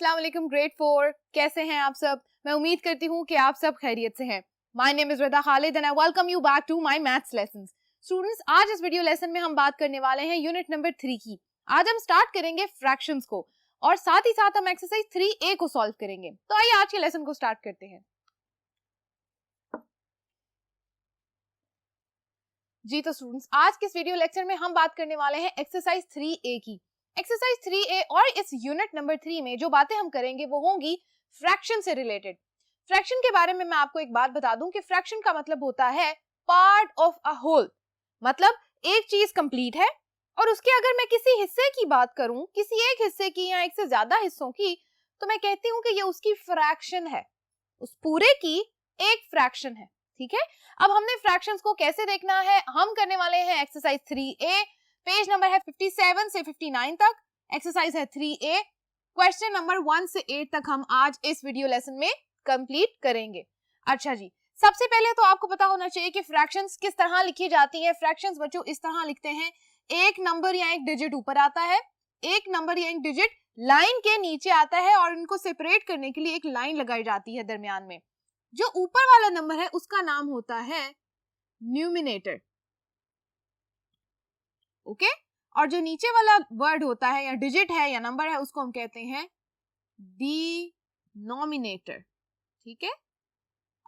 अस्सलाम वालेकुम ग्रेड 4, कैसे हैं आप सब? मैं उम्मीद करती हूँ कि आप सब खैरियत से हैं। My name is Rida Khalid and I welcome you back to my maths lessons. Students, आज इस वीडियो लेसन में हम बात करने वाले हैं यूनिट नंबर 3 की। आज हम स्टार्ट करेंगे फ्रैक्शंस को और साथ ही साथ हम एक्सरसाइज 3A को सॉल्व करेंगे। तो आइए आज के लेसन को स्टार्ट करते हैं। जी तो स्टूडेंट्स, आज के इस वीडियो लेक्चर में हम बात करने वाले हैं एक्सरसाइज 3A की। एक्सरसाइज 3A और इस यूनिट नंबर 3 में जो बातें हम करेंगे वो होंगी फ्रैक्शन से रिलेटेड। फ्रैक्शन के बारे में मैं आपको एक बात बता दूं कि फ्रैक्शन का मतलब होता है पार्ट ऑफ अ होल, मतलब एक चीज कंप्लीट है और उसके अगर मैं किसी हिस्से की बात करूं, किसी एक हिस्से की या एक से ज्यादा हिस्सों की, तो मैं कहती हूं कि ये उसकी फ्रैक्शन है, उस पूरे की एक फ्रैक्शन है। ठीक है, अब हमने फ्रैक्शंस को कैसे देखना है, हम करने वाले हैं एक्सरसाइज 3A। पेज नंबर है 57 से 59 तक, एक्सरसाइज है 3A। क्वेश्चन नंबर 1 से 8 तक हम आज इस वीडियो लेसन में कंप्लीट करेंगे। अच्छा जी, सबसे पहले तो आपको पता होना चाहिए कि फ्रैक्शंस किस तरह लिखी जाती है। फ्रैक्शंस बच्चों इस तरह लिखते हैं, एक नंबर या एक डिजिट ऊपर आता है, एक नंबर या एक डिजिट लाइन के नीचे आता है और इनको सेपरेट करने के लिए एक लाइन लगाई जाती है दरमियान में। जो ऊपर वाला नंबर है उसका नाम होता है न्यूमिनेटर, ओके, और जो नीचे वाला वर्ड होता है या डिजिट है या नंबर है उसको हम कहते हैं डिनोमिनेटर। ठीक है,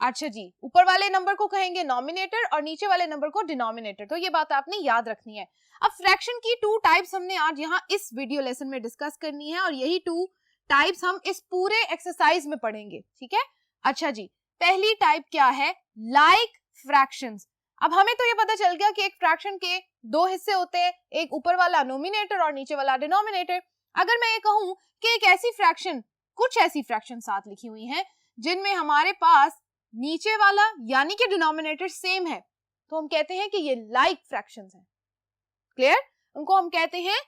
अच्छा जी, ऊपर वाले नंबर को कहेंगे नॉमिनेटर और नीचे वाले नंबर को डिनोमिनेटर। तो ये बात आपने याद रखनी है। अब फ्रैक्शन की 2 टाइप्स हमने आज यहाँ इस वीडियो लेसन में डिस्कस करनी है और यही 2 टाइप्स हम इस पूरे एक्सरसाइज में पढ़ेंगे। ठीक है, अच्छा जी, पहली टाइप क्या है? Like fractions. अब हमें तो ये पता चल गया कि एक फ्रैक्शन के 2 हिस्से होते हैं, एक ऊपर वाला नोमिनेटर और नीचे वाला डिनोमिनेटर। अगर मैं ये कहूं कि एक ऐसी फ्रैक्शन, कुछ ऐसी फ्रैक्शन साथ लिखी हुई हैं जिनमें हमारे पास नीचे वाला यानी कि डिनोमिनेटर सेम है, तो हम कहते हैं कि ये लाइक फ्रैक्शंस हैं। क्लियर? उनको हम कहते हैं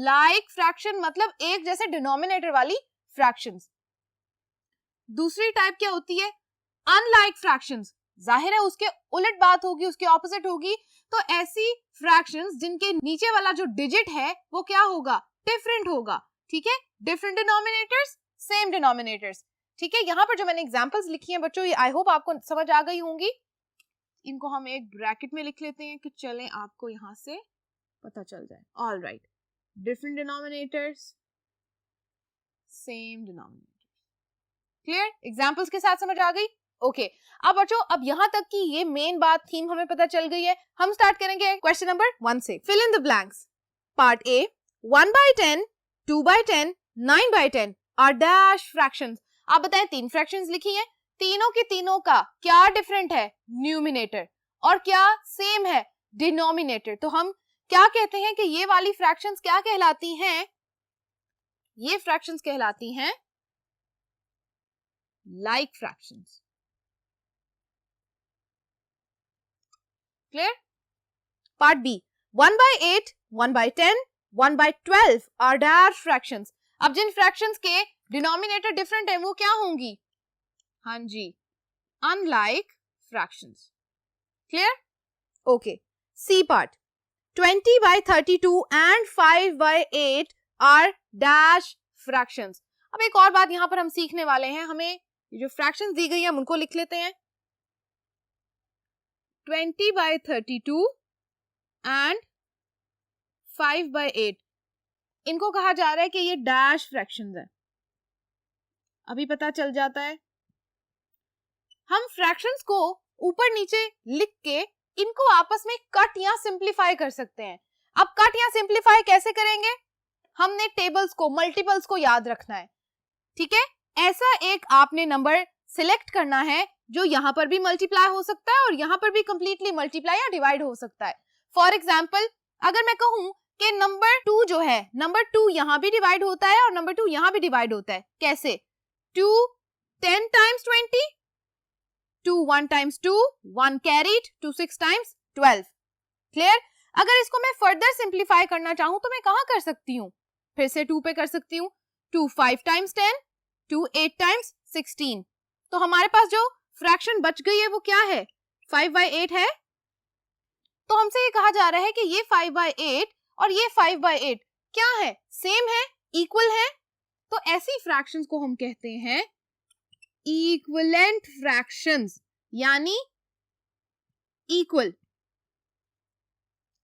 लाइक फ्रैक्शन, मतलब एक जैसे डिनोमिनेटर वाली फ्रैक्शंस। दूसरी टाइप क्या होती है? Unlike fractions. जाहिर है उसके उलट बात होगी, उसके ऑपोजिट होगी। तो ऐसी फ्रैक्शंस जिनके नीचे वाला जो डिजिट है वो क्या होगा? डिफरेंट होगा। ठीक है, डिफरेंट डिनोमिनेटर्स, सेम डिनोमिनेटर्स। ठीक है, यहाँ पर जो मैंने एग्जांपल्स लिखी हैं बच्चों, ये आई होप आपको समझ आ गई होंगी। इनको हम एक ब्रैकेट में लिख लेते हैं कि चलें आपको यहाँ से पता चल जाए। All right, different denominators, same denominators. Clear? Examples के साथ समझ आ गई? ओके, अब बच्चों, अब यहाँ तक की ये मेन बात, थीम हमें पता चल गई है। हम स्टार्ट करेंगे क्वेश्चन नंबर 1 से। Fill in the blanks. Part A, 1/10, 2/10, 9/10 are dash fractions. आप बताएं, 3 फ्रैक्शंस लिखी हैं, तीनों के तीनों का क्या डिफरेंट है? न्यूमिनेटर। और क्या सेम है? डिनोमिनेटर। तो हम क्या कहते हैं कि ये वाली फ्रैक्शंस क्या कहलाती हैं? ये फ्रैक्शंस कहलाती हैं like fractions. Clear? Part B, 1/8, 1/10, 1/12 are dash fractions. अब जिन फ्रैक्शंस के डिनोमिनेटर डिफरेंट है वो क्या होंगी? हाँ जी, unlike fractions. Clear? Okay, C part, 20/32 and 5/8 are dash fractions. अब एक और बात यहाँ पर हम सीखने वाले हैं, हमें ये जो फ्रैक्शंस दी गई है हम उनको लिख लेते हैं। 20/32 एंड 5/8, इनको कहा जा रहा है कि ये डैश फ्रैक्शंस है। अभी पता चल जाता है। हम फ्रैक्शंस को ऊपर नीचे लिख के इनको आपस में कट या सिंप्लीफाई कर सकते हैं। अब कट या सिंप्लीफाई कैसे करेंगे? हमने टेबल्स को, मल्टीपल्स को याद रखना है। ठीक है, ऐसा एक आपने नंबर सिलेक्ट करना है जो यहाँ पर भी मल्टीप्लाई हो सकता है और यहाँ पर भी कंप्लीटली मल्टीप्लाई या डिवाइड हो सकता है। फॉर एग्जाम्पल, अगर मैं कहूं कि नंबर 2 जो है, नंबर 2 यहाँ भी डिवाइड होता है और नंबर 2 यहाँ भी डिवाइड होता है। कैसे? 2 10 times 20, 2 1 times 2, 1 carried, 2 6 times 12। Clear? अगर इसको मैं फर्दर सिंप्लीफाई करना चाहूं तो मैं कहां कर सकती हूँ? फिर से 2 पे कर सकती हूँ। 2 5 times 10, 2 8 times 16। तो हमारे पास जो फ्रैक्शन बच गई है वो क्या है? 5/8 है। तो हमसे ये कहा जा रहा है कि ये 5/8 और ये 5/8 क्या है? सेम है, इक्वल है। तो ऐसी फ्रैक्शंस को हम कहते हैं इक्विवेलेंट फ्रैक्शंस, यानी इक्वल।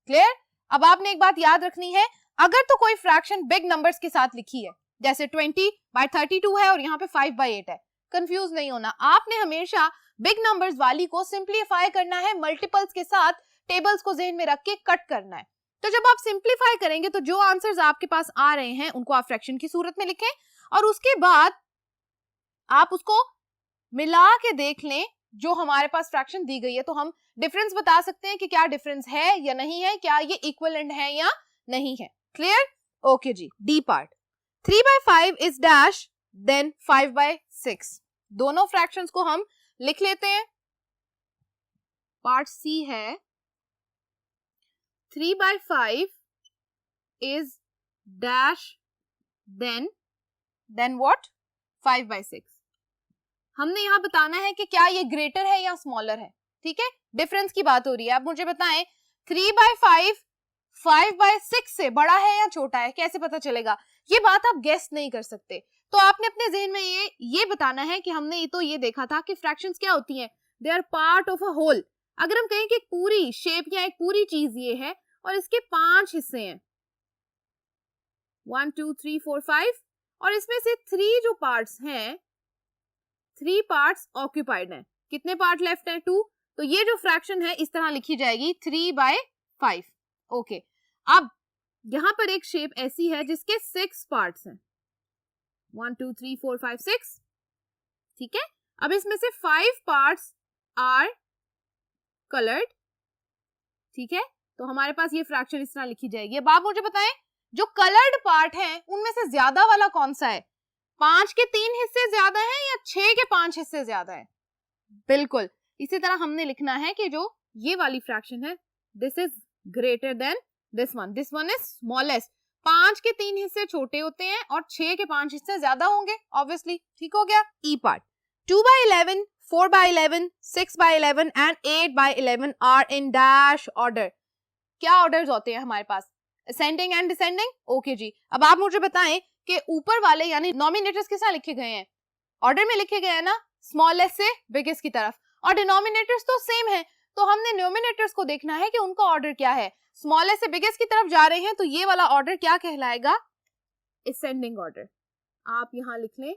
क्लियर? अब आपने एक बात याद रखनी है, अगर तो कोई फ्रैक्शन बिग नंबर्स के साथ लिखी है, जैसे 20/32 है और यहाँ पे 5/8 है, कंफ्यूज नहीं होना। आपने हमेशा बिग नंबर्स वाली को सिंप्लीफाई करना है, मल्टीपल्स के साथ टेबल्स को जहन में रख के कट करना है। तो जब आप सिंप्लीफाई करेंगे तो जो आंसर्स आपके पास आ रहे हैं उनको आप फ्रैक्शन की सूरत में लिखें और उसके बाद आप उसको मिला के देख लें जो हमारे पास फ्रैक्शन दी गई है, तो हम डिफरेंस बता सकते हैं कि क्या डिफरेंस है या नहीं है, क्या ये इक्विवेलेंट है या नहीं है। क्लियर? ओके जी। D part, 3/5 is dash then 5/6। दोनों फ्रैक्शंस को हम लिख लेते हैं। पार्ट सी है 3/5 इज डैश देन व्हाट 5/6। हमने यहां बताना है कि क्या ये ग्रेटर है या स्मॉलर है। ठीक है, डिफरेंस की बात हो रही है। आप मुझे बताएं 3/5 5/6 से बड़ा है या छोटा है, कैसे पता चलेगा? ये बात आप गेस नहीं कर सकते। तो आपने अपने जहन में ये बताना है कि हमने तो ये देखा था कि फ्रैक्शंस क्या होती हैं, they are part of a whole. अगर हम कहें कि एक पूरी शेप या एक पूरी चीज ये है और इसके 5 हिस्से हैं, 1 2 3 4 5, और इसमें से 3 जो पार्ट्स हैं, 3 पार्ट्स ऑक्यूपाइड हैं। कितने पार्ट लेफ्ट हैं? 2। तो ये जो फ्रैक्शन है इस तरह लिखी जाएगी 3/5। ओके, अब यहां पर एक शेप ऐसी है जिसके 6 पार्ट्स हैं, 1 2 3 4 5 6। ठीक है, अब इसमें से 5 पार्ट्स आर कलर्ड। ठीक है, तो हमारे पास ये फ्रैक्शन इस तरह लिखी जाएगी। अब आप मुझे बताएं जो कलर्ड पार्ट है उनमें से ज्यादा वाला कौन सा है? 5 के 3 हिस्से ज्यादा है या 6 के 5 हिस्से ज्यादा है? बिल्कुल इसी तरह हमने लिखना है कि जो ये वाली फ्रैक्शन है, this is greater then this one is smallest. 5 के 3 हिस्से छोटे होते हैं और 6 के 5 हिस्से ज्यादा होंगे, ऑब्वियसली। ठीक हो गया। E part, 2/11 4/11 6/11 and 8/11 are in dash order. क्या ऑर्डर्स होते हैं हमारे पास? Ascending and descending. ओके जी, अब आप मुझे बताएं कि ऊपर वाले यानी नॉमिनेटर्स के साथ लिखे गए हैं, ऑर्डर में लिखे गए हैं ना, स्मॉलेस्ट से बिगेस्ट की तरफ, और डिनोमिनेटर्स तो सेम है। तो हमने न्यूमिनेटर्स को देखना है कि उनका ऑर्डर क्या है। स्मॉलेस्ट से बिगेस्ट की तरफ जा रहे हैं तो ये वाला ऑर्डर क्या कहलाएगा? Ascending order. आप यहां लिख लें,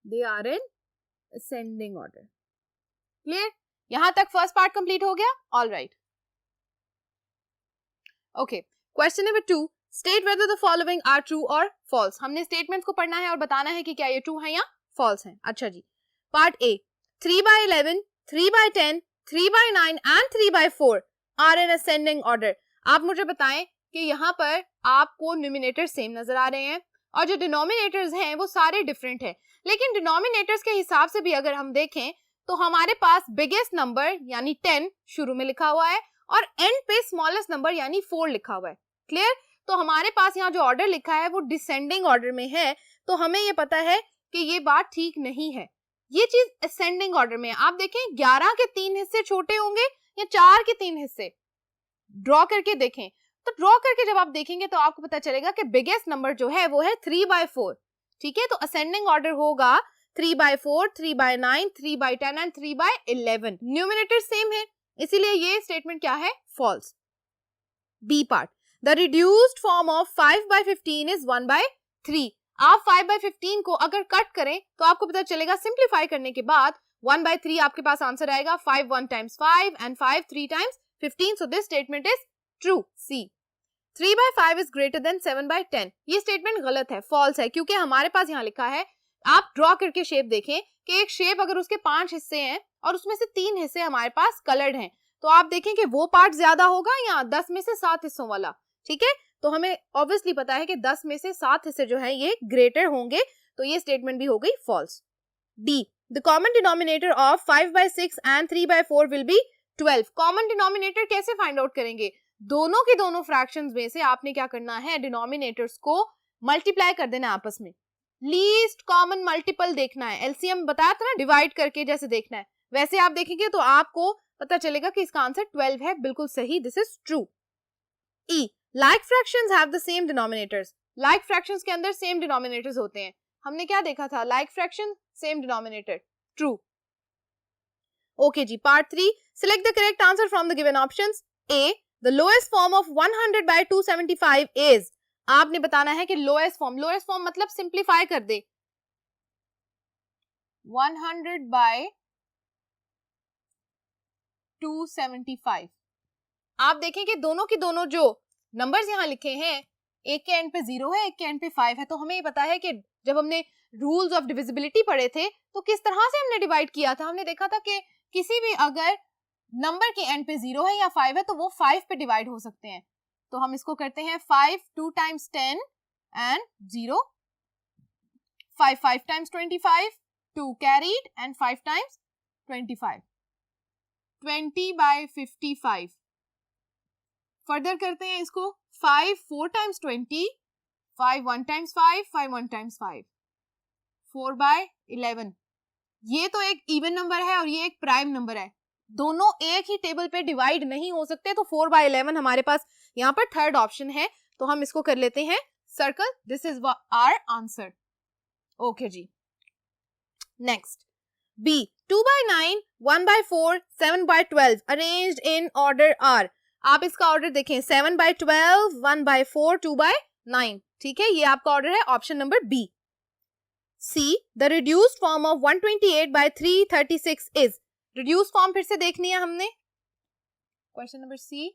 they are in ascending order. Clear? यहां तक फर्स्ट पार्ट कंप्लीट हो गया। All right. Okay, question number 2, state whether the following are true और फॉल्स। हमने स्टेटमेंट्स को पढ़ना है और बताना है कि क्या ये ट्रू है या फॉल्स है। अच्छा जी, part A, 3/11 3/10 3/9 and 3/4 are in ascending order. आप मुझे बताएं कि यहाँ पर आपको न्यूमिनेटर सेम नजर आ रहे हैं और जो डिनोमिनेटर्स हैं वो सारे डिफरेंट हैं, लेकिन डिनोमिनेटर्स के हिसाब से भी अगर हम देखें तो हमारे पास बिगेस्ट नंबर यानी 10 शुरू में लिखा हुआ है और एंड पे स्मॉलेस्ट नंबर यानी 4 लिखा हुआ है। क्लियर? तो हमारे पास यहाँ जो ऑर्डर लिखा है वो डिसेंडिंग ऑर्डर में है, तो हमें ये पता है कि ये बात ठीक नहीं है। ये चीज असेंडिंग ऑर्डर में है। आप देखें 11 के 3 हिस्से छोटे होंगे या 4 के 3 हिस्से, ड्रॉ करके देखें। तो ड्रॉ करके जब आप देखेंगे तो आपको पता चलेगा कि बिगेस्ट नंबर जो है वो है 3/4। ठीक है, तो असेंडिंग ऑर्डर होगा 3/4 3/9 3/10 एंड 3/11। न्यूमिनेटर सेम है, इसीलिए ये स्टेटमेंट क्या है? False. B part, the reduced form of 5/15 is 1/3। आप 5/15 को अगर कट करें तो आपको पता चलेगा सिंप्लीफाई करने के बाद 1/3 आपके पास आंसर आएगा। 5 1 times 5 and 5 3 times 15, so this statement is true। C, 3/5 is greater than 7/10। ये स्टेटमेंट गलत है, फॉल्स है, क्योंकि हमारे पास यहाँ लिखा है, आप ड्रॉ करके शेप देखें कि एक शेप अगर उसके 5 हिस्से हैं और उसमें से 3 हिस्से हमारे पास कलर्ड हैं, तो आप देखें कि वो पार्ट ज्यादा होगा या 10 में से 7 हिस्सों वाला। ठीक है, तो हमें ऑब्वियसली पता है कि 10 में से 7 हिस्से जो है ये ग्रेटर होंगे, तो ये स्टेटमेंट भी हो गई false. D, the common denominator of 5/6 and 3/4 will be 12। Common denominator कैसे फाइंड आउट करेंगे? दोनों के दोनों फ्रैक्शंस में से आपने क्या करना है, डिनोमिनेटर्स को मल्टीप्लाई कर देना आपस में। लीस्ट कॉमन मल्टीपल देखना है, एलसीएम बताया था ना, डिवाइड करके जैसे देखना है, वैसे आप देखेंगे तो आपको पता चलेगा कि इसका आंसर 12 है। बिल्कुल सही, this is true. E, like fractions have the same denominators। Like fractions के अंदर सेम डिनोमिनेटर्स होते हैं. हमने क्या देखा था? Like fraction same denominator. True. Okay जी. Part 3, select the correct answer from the given options. A, the lowest form of 100 by 275 is. आपने बताना है कि लोएस्ट फॉर्म मतलब सिंप्लीफाई कर दे. 100 by 275. आप देखें कि दोनों की दोनों जो नंबर्स यहाँ लिखे हैं, एक के एंड पे 0 है, एक के एंड पे 5 है. तो हमें ये पता है कि जब हमने रूल्स ऑफ डिविजिबिलिटी पढ़े थे तो किस तरह से हमने डिवाइड किया था. हमने देखा था कि किसी भी अगर नंबर के एंड पे 0 है या 5 है तो वो 5 पे डिवाइड हो सकते हैं. तो हम इसको करते हैं 5 2 times 10 and 0. 5 5 times 25, 2 carried and 5 times 25. 20 by 55. Further करते हैं इसको. 5 4 times 20, 5 1 times 5, 5 1 times 5. 4 by 11. ये तो एक इवन नंबर है और ये एक प्राइम नंबर है. दोनों एक ही टेबल पे डिवाइड नहीं हो सकते, तो 4 by 11 हमारे पास यहाँ पर थर्ड ऑप्शन है. तो हम इसको कर लेते हैं circle. This is our answer. Okay जी. Next. B, 2 by 9, 1 by 4, 7 by 12 arranged in order are. आप इसका ऑर्डर देखें. 7 by 12, 1 by 4, 2 by 9. ठीक है, ये आपका ऑर्डर है. Option number B. C, the reduced form of 128 by 336 is. Reduce form फिर से देखनी है हमने. Question number C.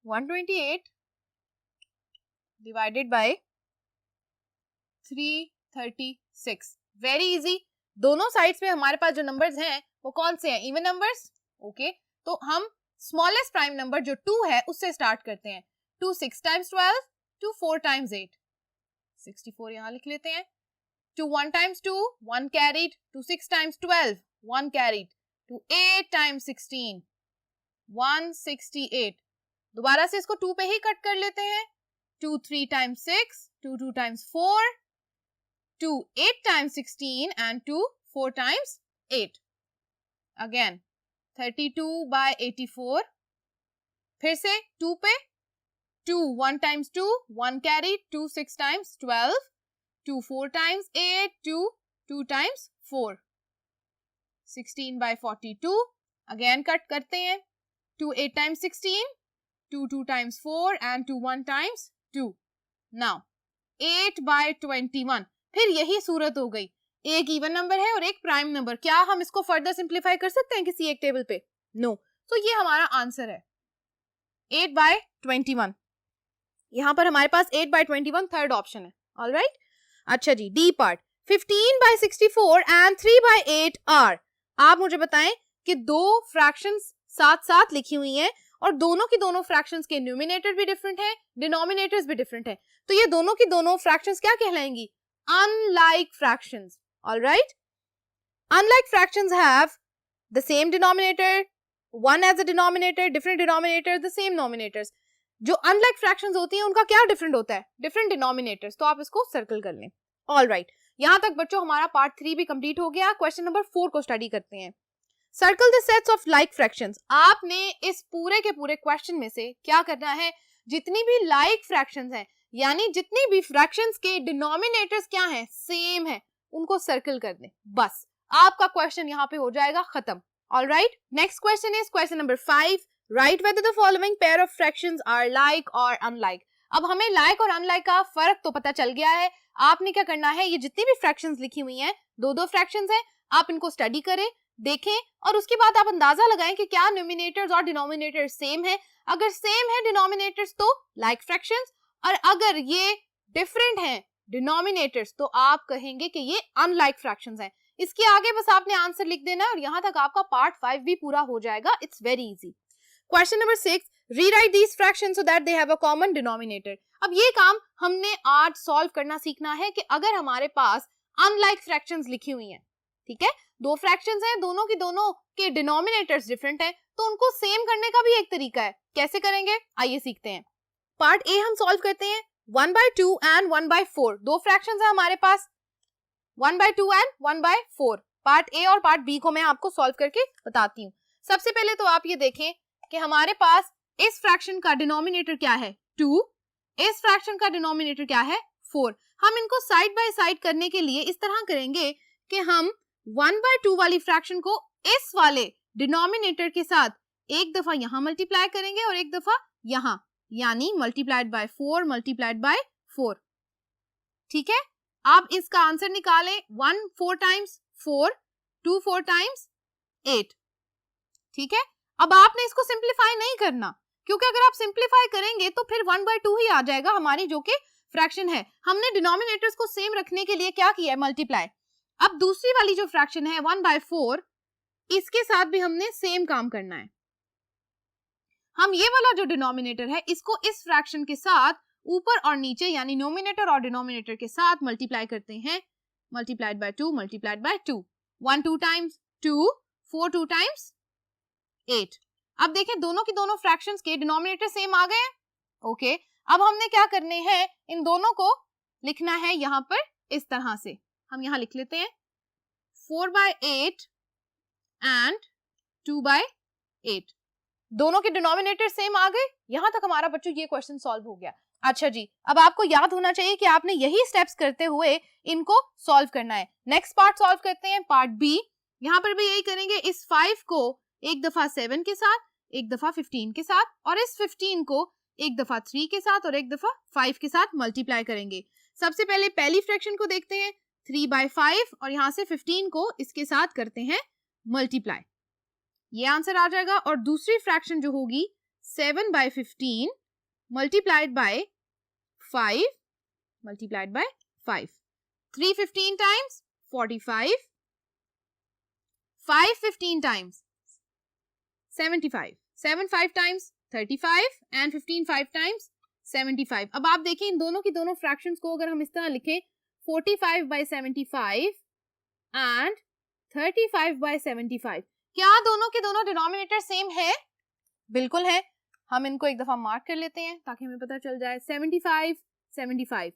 128 divided by 336. Very easy. दोनों साइड्स पे हमारे पास जो नंबर्स हैं वो कौन से हैं? Even numbers. ओके, तो हम स्मॉलेस्ट प्राइम नंबर जो 2 है उससे स्टार्ट करते हैं. 2 6 times 12, 2 4 times 8. 64 यहां लिख लेते हैं. 2 1 times 2, 1 carried. 2 6 times 12, 1 carried. 2 8 times 16, 168. दोबारा से इसको 2 पे ही कट कर लेते हैं. 2 3 times 6, 2 2 times 4, 2 8 times 16 and 2 4 times 8. Again 32 by 84. फिर से 2 पे. 2 1 times 2, 1 carried. 2 6 times 12, 2 4 times 8, 2 times 4. 16 by 42. Again cut करते हैं. 2 8 times 16, 2 2 times 4 and 2 1 times 2. Now 8 by 21. फिर यही सूरत हो गई. एक इवन नंबर है और एक प्राइम नंबर. क्या हम इसको फर्दर सिंप्लीफाई कर सकते हैं किसी एक टेबल पे? नो. तो ये हमारा आंसर है 8 by 21. यहां पर हमारे पास 8 by 21 थर्ड ऑप्शन है. ऑलराइट. अच्छा जी. D part. 15 by 64 and 3 by 8 are. आप मुझे बताएं कि दो फ्रैक्शंस साथ साथ लिखी हुई हैं और दोनों की दोनों फ्रैक्शंस के न्यूमिनेटर भी डिफरेंट है, डिनोमिनेटर्स भी डिफरेंट है. तो ये दोनों की दोनों फ्रैक्शंस क्या कहलाएंगी? Unlike fractions. Alright. Unlike fractions have the same denominator, one as a denominator, different denominator, the same nominators. जो अनलाइक फ्रैक्शंस होती हैं उनका क्या डिफरेंट होता है? Different denominators. तो आप इसको सर्कल कर लें. ऑलराइट. यहां तक बच्चों हमारा पार्ट 3 भी कंप्लीट हो गया. क्वेश्चन नंबर 4 को स्टडी करते हैं. Circle the sets of like fractions. आपने इस पूरे के पूरे क्वेश्चन में से क्या करना है? जितनी भी लाइक फ्रैक्शंस हैं, यानी जितनी भी फ्रैक्शंस के डिनोमिनेटर्स क्या हैं? सेम है, उनको सर्कल कर दें. बस आपका क्वेश्चन यहाँ पे हो जाएगा खत्म. All right. Next question is question number 5. Write whether the following pair of fractions are like और अनलाइक. अब हमें लाइक और अनलाइक का फर्क तो पता चल गया है. आपने क्या करना है? ये जितनी भी फ्रैक्शंस लिखी हुई हैं, दो फ्रैक्शंस हैं, आप इनको स्टडी करें, देखें और उसके बाद आप अंदाजा लगाएं कि क्या न्यूमिनेटर्स और डिनोमिनेटर्स सेम है. अगर सेम है डिनोमिनेटर्स तो लाइक फ्रैक्शंस, और अगर ये डिफरेंट हैं डिनोमिनेटर्स तो आप कहेंगे कि ये अनलाइक फ्रैक्शंस हैं. इसके आगे बस आपने आंसर लिख देना है और यहां तक आपका पार्ट 5 भी पूरा हो जाएगा. It's very easy. Question number 6. Rewrite these fractions so that they have a common denominator. अब ये काम हमने आज सॉल्व करना सीखना है कि अगर हमारे पास अनलाइक फ्रैक्शंस लिखी हुई हैं, ठीक है, दो फ्रैक्शंस हैं, दोनों की दोनों के डिनोमिनेटर्स डिफरेंट हैं, तो उनको सेम करने का भी एक तरीका है. कैसे करेंगे? आइए सीखते हैं. पार्ट ए हम सॉल्व करते हैं. 1 by 2 and 1 by 4. दो फ्रैक्शंस हैं हमारे पास, 1 by 2 and 1 by 4. Part A और पार्ट बी को मैं आपको सॉल्व करके बताती हूँ. सबसे पहले तो आप ये देखें कि हमारे पास इस फ्रैक्शन का डिनोमिनेटर क्या है? 2, इस फ्रैक्शन का डिनोमिनेटर क्या है 4। हम इनको साइड बाय साइड करने के लिए इस तरह करेंगे कि हम 1/2 वाली फ्रैक्शन को इस वाले डिनोमिनेटर के साथ एक दफा यहां मल्टीप्लाई करेंगे और एक दफा यहां, यानी मल्टीप्लाइड बाय 4 मल्टीप्लाइड बाय 4। ठीक है, आप इसका आंसर निकालें 1 4 टाइम्स 4, 2 4 टाइम्स 8। ठीक है, अब आपने इसको सिंप्लीफाई नहीं करना, क्योंकि अगर आप सिंप्लीफाई करेंगे तो फिर 1/2 ही आ जाएगा हमारी जो कि फ्रैक्शन है। हमने डिनोमिनेटर्स को सेम रखने के लिए क्या किया है, मल्टीप्लाई। अब दूसरी वाली जो फ्रैक्शन है 1/4, इसके साथ भी हमने सेम काम करना है। हम ये वाला जो डिनोमिनेटर है इसको इस फ्रैक्शन के साथ ऊपर और नीचे यानी नोमिनेटर और डिनोमिनेटर के साथ मल्टीप्लाई करते हैं। Multiplied by 2 multiplied by 2, 1 2 times 2, 4 2 times 8। अब देखें दोनों की दोनों फ्रैक्शंस के डिनोमिनेटर सेम आ गए। ओके, अब हमने क्या करने हैं, इन दोनों को लिखना है यहाँ पर इस तरह से। हम यहाँ लिख लेते हैं 4/8 एंड 2/8। दोनों के डिनोमिनेटर सेम आ गए। यहां तक हमारा बच्चों ये क्वेश्चन सॉल्व हो गया। अच्छा जी, अब आपको याद होना चाहिए कि आपने यही स्टेप्स करते हुए इनको सॉल्व करना है। नेक्स्ट पार्ट सॉल्व करते हैं, पार्ट बी। यहाँ पर भी यही करेंगे, इस 5 को एक दफा 7 के साथ, एक दफा 15 के साथ, और इस 15 को एक दफा 3 के साथ और एक दफा 5 के साथ मल्टीप्लाई करेंगे। सबसे पहले पहली फ्रैक्शन को देखते हैं 3/5 और यहाँ से 15 को इसके साथ करते हैं मल्टीप्लाई, ये आंसर आ जाएगा। और दूसरी फ्रैक्शन जो होगी 7/15 multiplied by 5 multiplied by 5, 3 15 times 45, 5 15 times 75, 7 5 times 35 and 15 5 times 75। अब आप देखें इन दोनों की दोनों फ्रैक्शंस को अगर हम इस तरह लिखें 45/75 एंड 35/75, क्या दोनों के दोनों डिनोमिनेटर सेम है? बिल्कुल है। हम इनको एक दफा मार्क कर लेते हैं ताकि हमें पता चल जाए। 75 75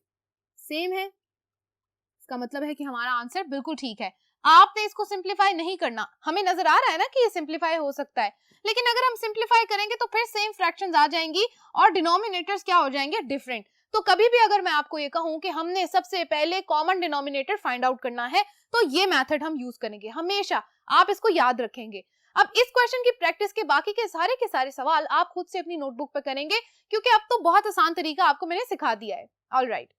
सेम है, इसका मतलब है कि हमारा आंसर बिल्कुल ठीक है। आपने इसको सिंप्लीफाई नहीं करना। हमें नजर आ रहा है ना कि ये सिंप्लीफाई हो सकता है, लेकिन अगर हम सिंप्लीफाई करेंगे तो फिर सेम फ्रैक्शंस आ जाएंगी और डिनोमिनेटर्स क्या हो जाएंगे, डिफरेंट। तो कभी भी अगर मैं आपको ये कहूं कि हमने सबसे पहले कॉमन डिनोमिनेटर फाइंड आउट करना है तो ये मेथड हम यूज करेंगे हमेशा, आप इसको याद रखेंगे। अब इस क्वेश्चन की प्रैक्टिस के बाकी के सारे सवाल आप खुद से अपनी नोटबुक पर करेंगे, क्योंकि अब तो बहुत आसान तरीका आपको मैंने सिखा दिया है। ऑलराइट,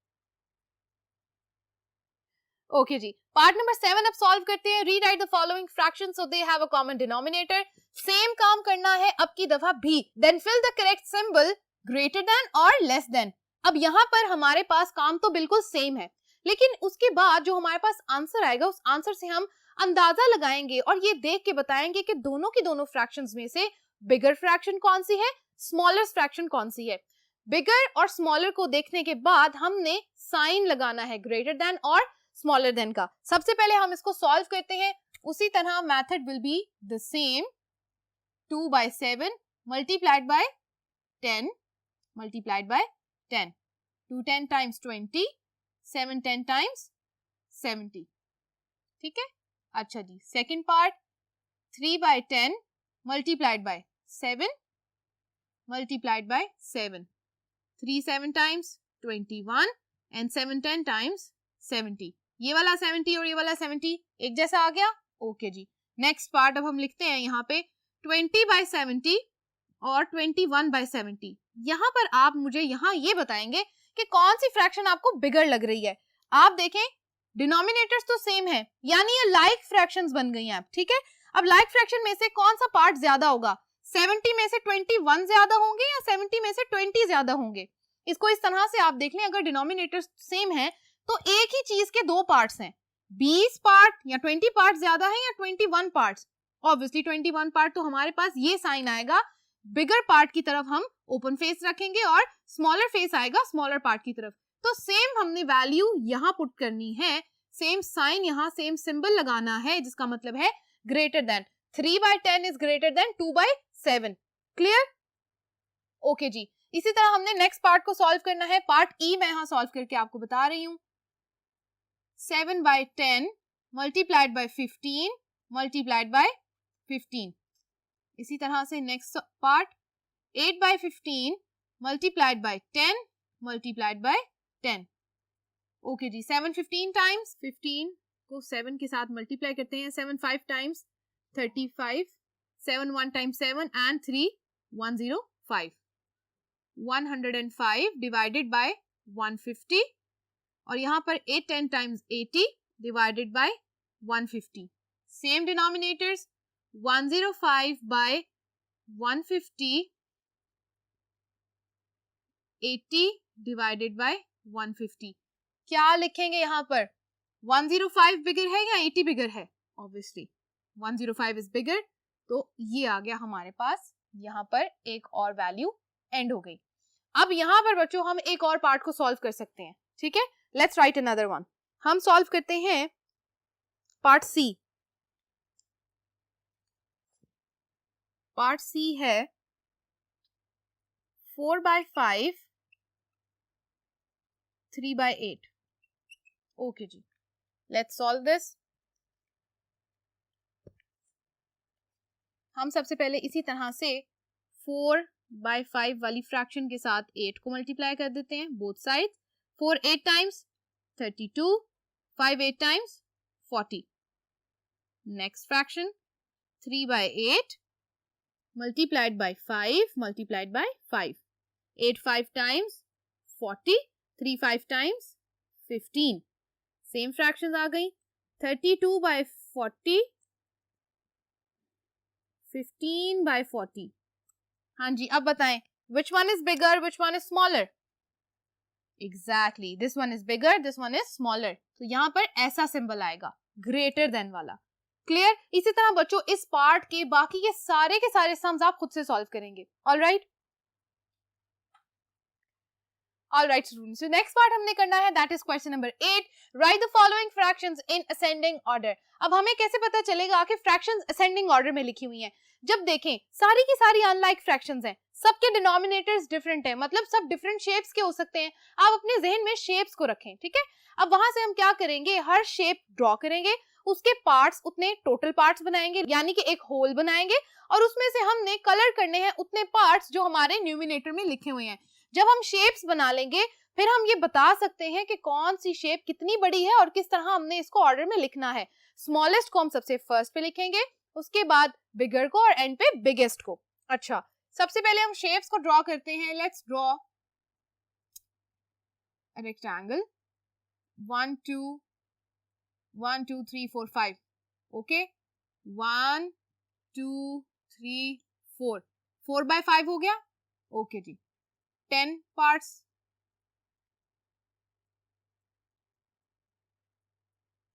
ओके जी, पार्ट नंबर 7 अब सॉल्व करते हैं। Rewrite the following fractions so they have a common denominator. Same काम करना है अब की दफा भी। Then fill the correct symbol greater than और लेस देन। अब यहाँ पर हमारे पास काम तो बिल्कुल सेम है, लेकिन उसके बाद जो हमारे पास आंसर आएगा उस आंसर से हम अंदाजा लगाएंगे और ये देख के बताएंगे कि दोनों की दोनों फ्रैक्शंस में से बिगर फ्रैक्शन कौन सी है, स्मॉलर फ्रैक्शन कौन सी है। बिगर और स्मॉलर को देखने के बाद हमने साइन लगाना है ग्रेटर देन और स्मॉलर देन का। सबसे पहले हम इसको सॉल्व करते हैं, उसी तरह method will be the same. 2/7 multiplied by 10 multiplied by 10, 2 10 times 20, 7 10 times 70। ठीक है, अच्छा जी, second part 3/10 multiplied by 7 multiplied by 7, 3 7 times 21 and 7 10 times 70। ये वाला 70 और ये वाला 70 एक जैसा आ गया। ओके जी, नेक्स्ट पार्ट अब हम लिखते हैं यहाँ पे 20/70 और 21/70। यहाँ पर आप मुझे यहाँ ये बताएंगे कि कौन सी फ्रैक्शन आपको बिगर लग रही है। आप देखें डिनोमिनेटर्स तो सेम है, यानी ये लाइक फ्रैक्शंस बन गई हैं। ठीक है, अब लाइक फ्रैक्शन में से कौन सा पार्ट ज्यादा होगा, 70 में से 21 ज्यादा होंगे या 70 में से 20 ज्यादा होंगे। इसको इस तरह से आप देख लें, अगर डिनोमिनेटर्स सेम है तो एक ही चीज के दो पार्ट्स हैं, 20 पार्ट या 20 पार्ट ज्यादा है या 21 पार्ट्स। ऑब्वियसली 21 पार्ट तो हमारे पास ये साइन आएगा, बिगर पार्ट की तरफ हम ओपन फेस रखेंगे और स्मॉलर फेस आएगा स्मॉलर पार्ट की तरफ। तो सेम हमने वैल्यू यहाँ पुट करनी है, सेम साइन यहाँ सेम सिंबल लगाना है, जिसका मतलब है greater than. 3/10 is greater than 2/7। Clear? Okay जी, इसी तरह हमने नेक्स्ट पार्ट को सॉल्व करना है। पार्ट ई मैं यहाँ सॉल्व करके आपको बता रही हूँ। 7/10 मल्टीप्लाइड बाय 15 मल्टीप्लाइड बाय 15। इसी तरह से next part 8/15 multiplied by 10 multiplied by 10। Okay जी, 7 15 टाइम्स, 15 को 7 के साथ मल्टीप्लाई करते हैं, 7 5 times 35, 7 1 times 7 and 3 105, 105 divided by 150 और यहाँ पर 8 10 times 80 divided by 150, same denominators, 105 by 150, 80 divided by 150। क्या लिखेंगे यहाँ पर? 105 बिगर है या 80 बिगर है? ऑब्वियसली 105 इज बिगर, तो ये आ गया हमारे पास। यहाँ पर एक और वैल्यू एंड हो गई। अब यहाँ पर बच्चों हम एक और पार्ट को सॉल्व कर सकते हैं, ठीक है? Let's write another one. हम सॉल्व करते हैं पार्ट सी। पार्ट सी है 4/5 3/8। ओके जी, लेट्स सॉल्व दिस। हम सबसे पहले इसी तरह से 4/5 वाली फ्रैक्शन के साथ 8 को मल्टीप्लाई कर देते हैं both side. 4 8 times 32, 5 8 times 40। Next fraction 3/8 multiplied by 5 multiplied by 5, 8 5 times 40, 3 5 times 15, same fractions आ गई। 32/40, 15/40। हाँ जी, अब बताएं which one is bigger, which one is smaller? Exactly, this one is bigger, this one is smaller। तो यहाँ पर ऐसा symbol आएगा, greater than वाला। क्लियर? इसी तरह बच्चों इस पार्ट के बाकी के सारे सम्स आप खुद से सॉल्व करेंगे। Alright students, so next part हमने करना है, that is question number 8। Right the following fractions in ascending order. अब हमें कैसे पता चलेगा कि फ्रैक्शंस असेंडिंग ऑर्डर में लिखी हुई हैं? जब देखें सारी की सारी अनलाइक फ्रैक्शंस हैं, सबके डिनोमिनेटर्स डिफरेंट हैं, मतलब सब डिफरेंट शेप्स के हो सकते हैं। आप अपने जहन में शेप्स को रखें, ठीक है? अब वहां से हम क्या करेंगे, हर शेप ड्रॉ करेंगे, उसके पार्ट्स उतने टोटल पार्ट्स बनाएंगे, यानी कि एक होल बनाएंगे और उसमें से हमने कलर करने हैं उतने पार्ट्स जो हमारे न्यूमिनेटर में लिखे हुए हैं। जब हम शेप्स बना लेंगे फिर हम ये बता सकते हैं कि कौन सी शेप कितनी बड़ी है और किस तरह हमने इसको ऑर्डर में लिखना है। स्मॉलेस्ट को हम सबसे फर्स्ट पे लिखेंगे, उसके बाद बिगर को और एंड पे बिगेस्ट को। अच्छा, सबसे पहले हम शेप्स को ड्रॉ करते हैं। Let's draw a rectangle. 1 2 3 4 5। Okay, 1 2 3 4, 4/5 हो गया। ओके जी, 10 पार्ट्स।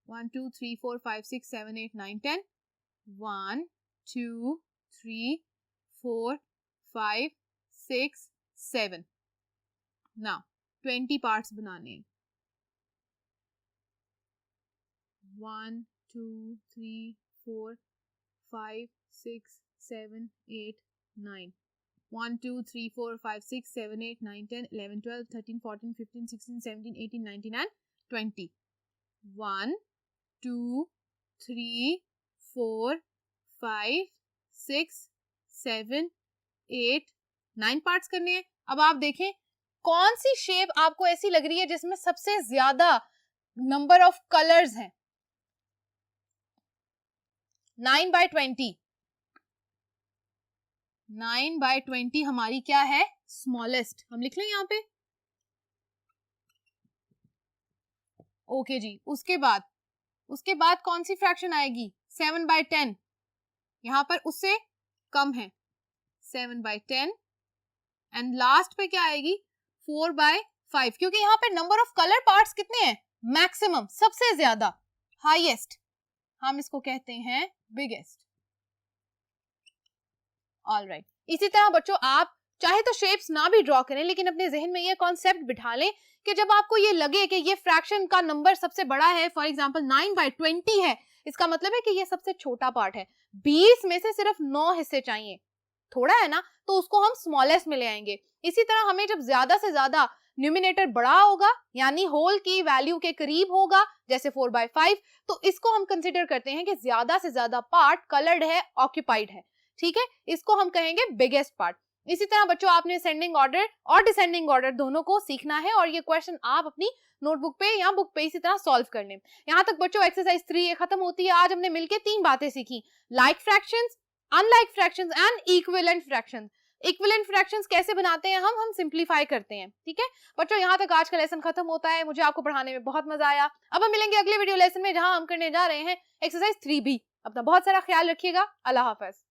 1 2 3 4 5 6 7 8 9 10। 1 2 3 4 5 6 7। नाउ 20 पार्ट्स बनाने हैं। 1 2 3 4 5 6 7 8 9। 1 2 3 4 5 6 7 8 9 10 11 12 13 14 15 16 17 18 19 and 20। 1 2 3 4 5 6 7 8 9 पार्ट्स करने हैं। अब आप देखें कौन सी शेप आपको ऐसी लग रही है जिसमें सबसे ज्यादा नंबर ऑफ कलर्स हैं। 9/20, 9/20 हमारी क्या है? स्मॉलेस्ट। हम लिख लें यहाँ पे। ओके जी, उसके बाद कौन सी फ्रैक्शन आएगी? 7/10, यहाँ पर उससे कम है 7/10। एंड लास्ट पे क्या आएगी? 4/5, क्योंकि यहाँ पे नंबर ऑफ कलर पार्ट्स कितने हैं? मैक्सिमम, सबसे ज्यादा, हाईएस्ट, हम इसको कहते हैं बिगेस्ट। ऑलराइट, इसी तरह बच्चों आप चाहे तो शेप्स ना भी ड्रॉ करें, लेकिन अपने जहन में ये कॉन्सेप्ट बिठा लें कि जब आपको ये लगे कि ये फ्रैक्शन का नंबर सबसे बड़ा है, फॉर एग्जांपल 9/20 है, इसका मतलब है कि ये सबसे छोटा पार्ट है। 20 में से सिर्फ 9 हिस्से चाहिए, थोड़ा है ना, तो उसको हम स्मॉलेस्ट में ले आएंगे। इसी तरह हमें जब ज्यादा से ज्यादा न्यूमिनेटर बड़ा होगा, यानी होल की वैल्यू के करीब होगा, जैसे 4/5, तो इसको हम कंसिडर करते हैं कि ज्यादा से ज्यादा पार्ट कलर्ड है, ऑक्यूपाइड है, ठीक है? इसको हम कहेंगे बिगेस्ट पार्ट। इसी तरह बच्चों आपने असेंडिंग ऑर्डर और डिसेंडिंग ऑर्डर दोनों को सीखना है और ये क्वेश्चन आप अपनी नोटबुक पे या बुक पे इसी तरह सॉल्व कर लें। यहाँ तक बच्चों एक्सरसाइज 3 ये खत्म होती है। आज हमने मिलके 3 बातें सीखी, like fractions, unlike fractions and equivalent fractions. Equivalent fractions कैसे बनाते हैं हम सिंप्लीफाई करते हैं। ठीक है बच्चों, यहाँ तक आज का लेसन खत्म होता है। मुझे आपको पढ़ाने में बहुत मजा आया। अब हम मिलेंगे अगले वीडियो लेसन में जहां हम करने जा रहे हैं एक्सरसाइज 3B। अपना बहुत सारा ख्याल रखिएगा। अल्लाह हाफिज।